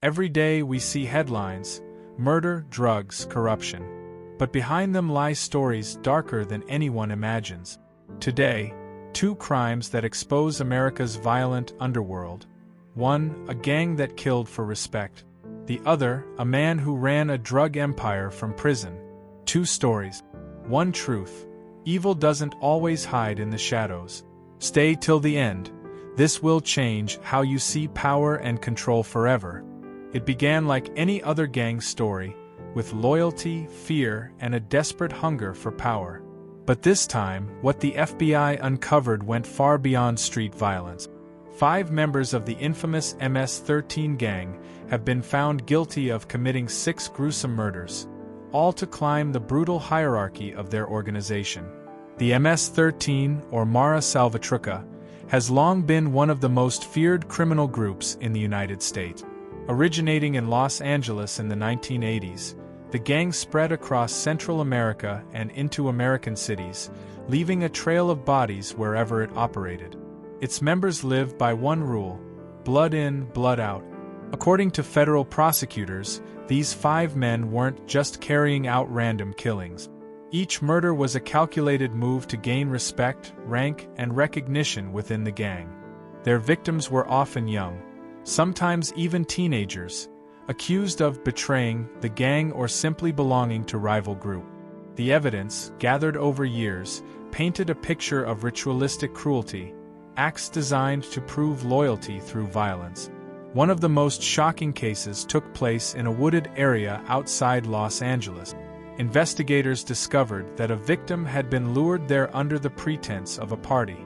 Every day we see headlines: murder, drugs, corruption. But behind them lie stories darker than anyone imagines. Today, two crimes that expose America's violent underworld. One, a gang that killed for respect. The other, a man who ran a drug empire from prison. Two stories. One truth: evil doesn't always hide in the shadows. Stay till the end. This will change how you see power and control forever. It began like any other gang story, with loyalty, fear, and a desperate hunger for power. But this time, what the FBI uncovered went far beyond street violence. 5 members of the infamous MS-13 gang have been found guilty of committing 6 gruesome murders, all to climb the brutal hierarchy of their organization. The MS-13, or Mara Salvatrucha, has long been one of the most feared criminal groups in the United States. Originating in Los Angeles in the 1980s, the gang spread across Central America and into American cities, leaving a trail of bodies wherever it operated. Its members live by one rule: blood in, blood out. According to federal prosecutors, these 5 men weren't just carrying out random killings. Each murder was a calculated move to gain respect, rank, and recognition within the gang. Their victims were often young, sometimes even teenagers, accused of betraying the gang or simply belonging to rival group. The evidence, gathered over years, painted a picture of ritualistic cruelty, acts designed to prove loyalty through violence. One of the most shocking cases took place in a wooded area outside Los Angeles. Investigators discovered that a victim had been lured there under the pretense of a party.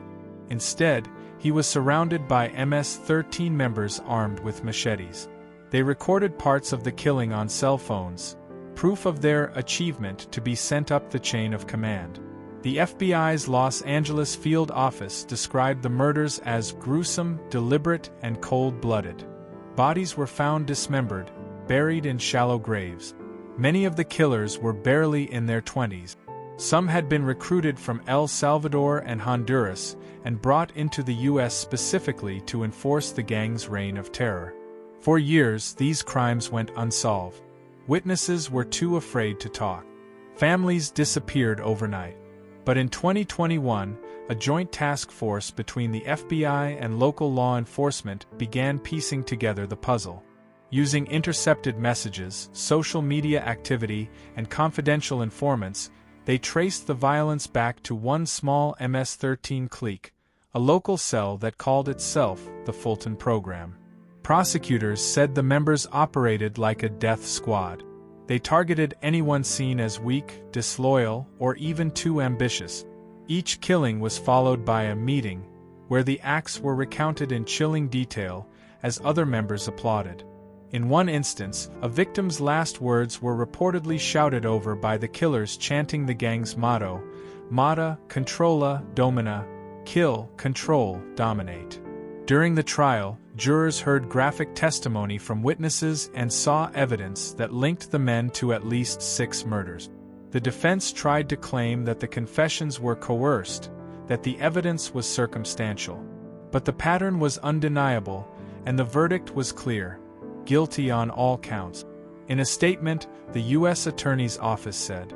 Instead, he was surrounded by MS-13 members armed with machetes. They recorded parts of the killing on cell phones, proof of their achievement to be sent up the chain of command. The FBI's Los Angeles field office described the murders as gruesome, deliberate, and cold-blooded. Bodies were found dismembered, buried in shallow graves. Many of the killers were barely in their 20s. Some had been recruited from El Salvador and Honduras and brought into the U.S. specifically to enforce the gang's reign of terror. For years, these crimes went unsolved. Witnesses were too afraid to talk. Families disappeared overnight. But in 2021, a joint task force between the FBI and local law enforcement began piecing together the puzzle. Using intercepted messages, social media activity, and confidential informants, they traced the violence back to one small MS-13 clique, a local cell that called itself the Fulton Program. Prosecutors said the members operated like a death squad. They targeted anyone seen as weak, disloyal, or even too ambitious. Each killing was followed by a meeting, where the acts were recounted in chilling detail, as other members applauded. In one instance, a victim's last words were reportedly shouted over by the killers chanting the gang's motto, Mata, Controla, Domina, kill, control, dominate. During the trial, jurors heard graphic testimony from witnesses and saw evidence that linked the men to at least 6 murders. The defense tried to claim that the confessions were coerced, that the evidence was circumstantial. But the pattern was undeniable, and the verdict was clear: guilty on all counts. In a statement, the U.S. Attorney's Office said,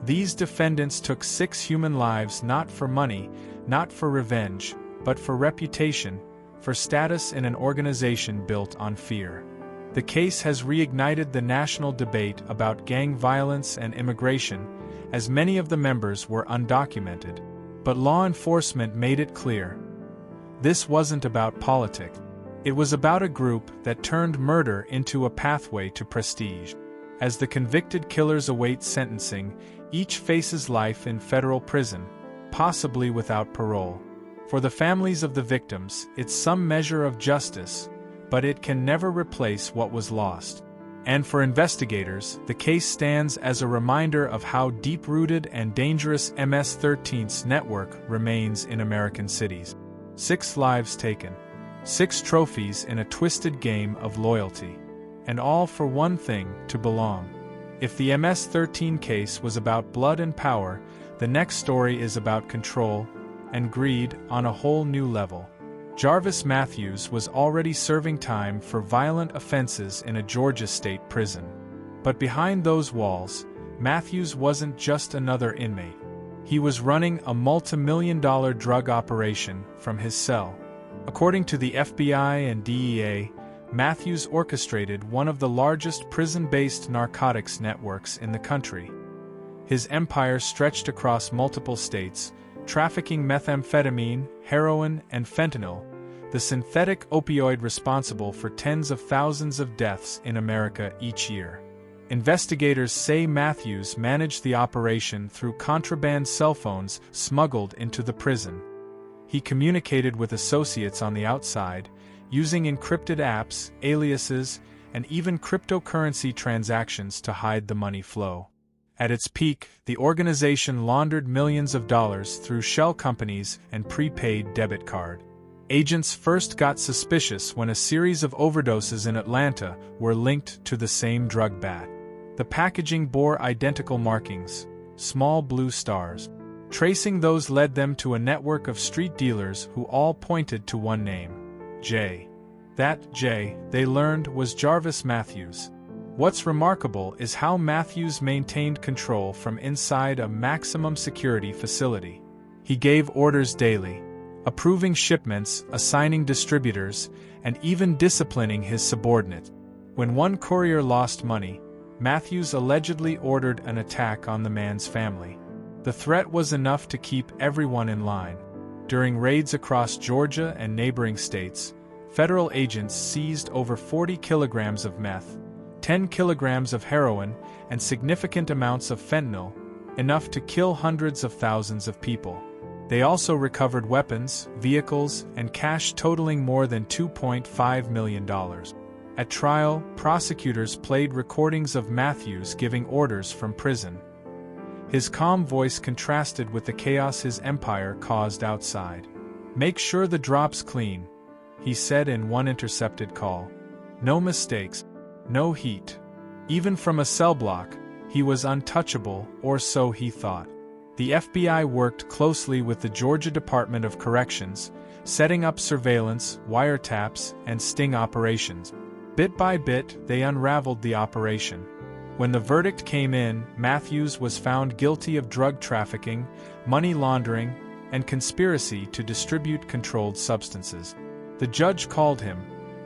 "These defendants took 6 human lives not for money, not for revenge, but for reputation, for status in an organization built on fear." The case has reignited the national debate about gang violence and immigration, as many of the members were undocumented. But law enforcement made it clear: this wasn't about politics. It was about a group that turned murder into a pathway to prestige. As the convicted killers await sentencing, each faces life in federal prison, possibly without parole. For the families of the victims, it's some measure of justice, but it can never replace what was lost. And for investigators, the case stands as a reminder of how deep-rooted and dangerous MS-13's network remains in American cities. 6 lives taken. 6 trophies in a twisted game of loyalty. And all for one thing: to belong. If the MS-13 case was about blood and power, the next story is about control and greed on a whole new level. Jarvis Matthews was already serving time for violent offenses in a Georgia state prison. But behind those walls, Matthews wasn't just another inmate. He was running a multi-million-dollar drug operation from his cell. According to the FBI and DEA, Matthews orchestrated one of the largest prison-based narcotics networks in the country. His empire stretched across multiple states, trafficking methamphetamine, heroin, and fentanyl, the synthetic opioid responsible for tens of thousands of deaths in America each year. Investigators say Matthews managed the operation through contraband cell phones smuggled into the prison. He communicated with associates on the outside, using encrypted apps, aliases, and even cryptocurrency transactions to hide the money flow. At its peak, the organization laundered millions of dollars through shell companies and prepaid debit card. Agents first got suspicious when a series of overdoses in Atlanta were linked to the same drug bat. The packaging bore identical markings, small blue stars. Tracing those led them to a network of street dealers who all pointed to one name: J. That J, they learned, was Jarvis Matthews. What's remarkable is how Matthews maintained control from inside a maximum security facility. He gave orders daily, approving shipments, assigning distributors, and even disciplining his subordinate. When one courier lost money, Matthews allegedly ordered an attack on the man's family. The threat was enough to keep everyone in line. During raids across Georgia and neighboring states, federal agents seized over 40 kilograms of meth, 10 kilograms of heroin, and significant amounts of fentanyl, enough to kill hundreds of thousands of people. They also recovered weapons, vehicles, and cash totaling more than $2.5 million. At trial, prosecutors played recordings of Matthews giving orders from prison. His calm voice contrasted with the chaos his empire caused outside. "Make sure the drop's clean," he said in one intercepted call. "No mistakes. No heat." Even from a cell block, he was untouchable, or so he thought. The FBI worked closely with the Georgia Department of Corrections, setting up surveillance, wiretaps, and sting operations. Bit by bit, they unraveled the operation. When the verdict came in, Matthews was found guilty of drug trafficking, money laundering, and conspiracy to distribute controlled substances. The judge called him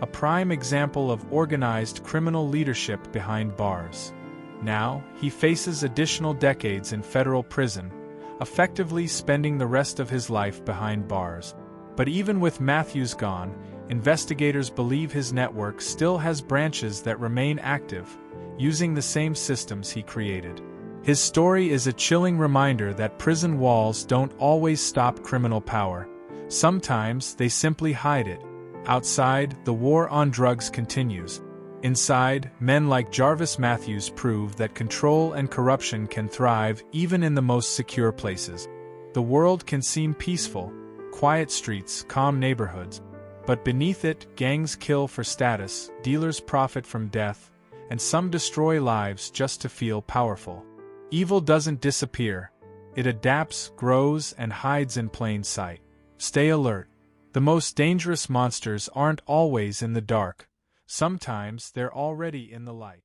a prime example of organized criminal leadership behind bars. Now, he faces additional decades in federal prison, effectively spending the rest of his life behind bars. But even with Matthews gone, investigators believe his network still has branches that remain active, using the same systems he created. His story is a chilling reminder that prison walls don't always stop criminal power. Sometimes they simply hide it. Outside, the war on drugs continues. Inside, men like Jarvis Matthews prove that control and corruption can thrive even in the most secure places. The world can seem peaceful, quiet streets, calm neighborhoods. But beneath it, gangs kill for status, dealers profit from death, and some destroy lives just to feel powerful. Evil doesn't disappear. It adapts, grows, and hides in plain sight. Stay alert. The most dangerous monsters aren't always in the dark. Sometimes they're already in the light.